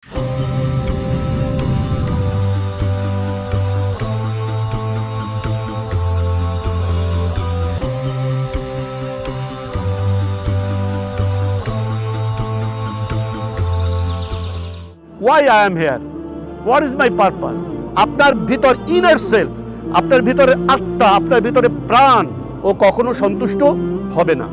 Why I am here? What is my purpose? আপনার ভিতর inner self, আপনার ভিতরে আত্মা, আপনার ভিতরে প্রাণ ও কখনো সন্তুষ্ট হবে না।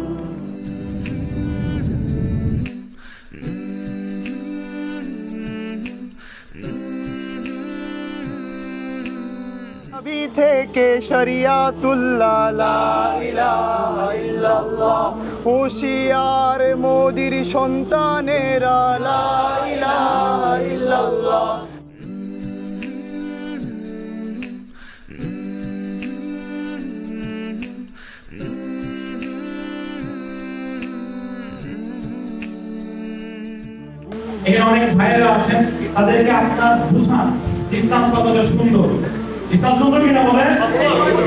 নবী থেকে শরিয়াতুল্লাহ লা ইলাহা ইল্লাল্লাহ, হুশিয়ার মোদির সন্তানেরা লা ইলাহা ইল্লাল্লাহ। এখানে অনেক ভাইয়েরা আছেন, তাদেরকে আপনার বুঝান ইসলাম কতটা সুন্দর। ইসলাম সুন্দর কিনা বলেন?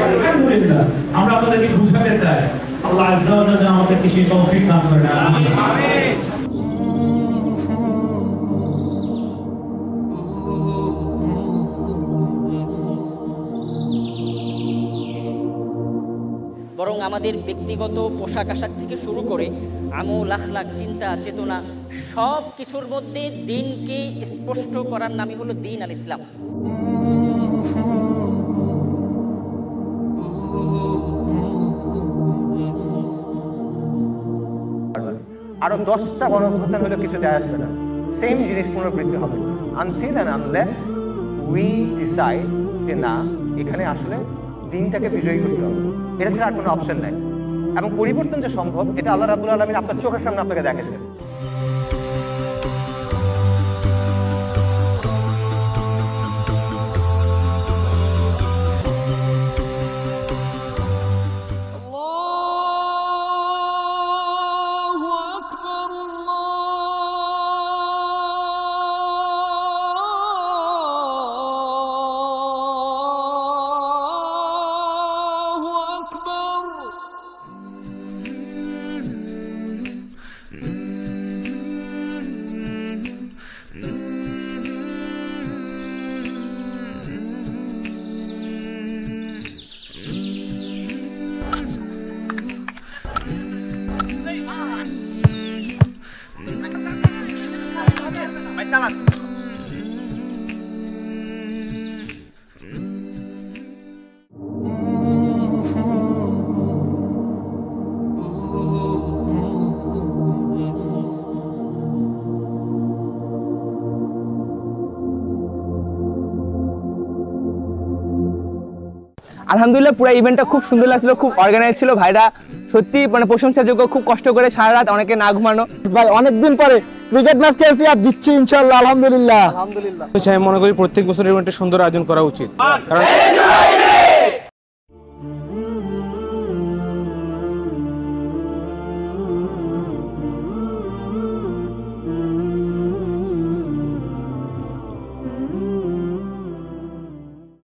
আলহামদুলিল্লাহ। আমরা আপনাদেরকে বুঝাতে চাই। আল্লাহ আজ্জা ওয়া জাল্লা আমাদেরকে সেই তৌফিক দান করেন। আমিন। বরং আমাদের ব্যক্তিগত পোশাক আশাক থেকে শুরু করে আমল আখলাক চিন্তা চেতনা সব কিছুর মধ্যে দ্বীনকে স্পষ্ট করার নামই হলো দ্বীন আল ইসলাম। আরো 10টা গণঅভ্যুত্থান হলে কিছু যায় আসবে না, সেম জিনিস পুনরাবৃত্তি হবে until and unless we decide যে না, এখানে আসলে দিনটাকে বিজয়ী করতে হবে। এটা ছাড়া আর কোনো অপশন নাই। এবং পরিবর্তন যে সম্ভব, এটা আল্লাহ রাব্বুল আলামিন আপনার চোখের সামনে আপনাকে দেখেছে। আলহামদুলিল্লাহ পুরো ইভেন্টটা খুব সুন্দর লাগছিল, খুব অর্গানাইজ ছিল। ভাইরা সত্যি মানে প্রশংসাযোগ্য, খুব কষ্ট করে সারা রাত, অনেকে না ঘুমানো। ভাই অনেকদিন পরে ক্রিকেট ম্যাচ খেলছি, আর জিতছি ইনশাআল্লাহ। আলহামদুলিল্লাহ। আমি মনে করি প্রত্যেক বছর ইভেন্টে সুন্দর আয়োজন করা উচিত, কারণ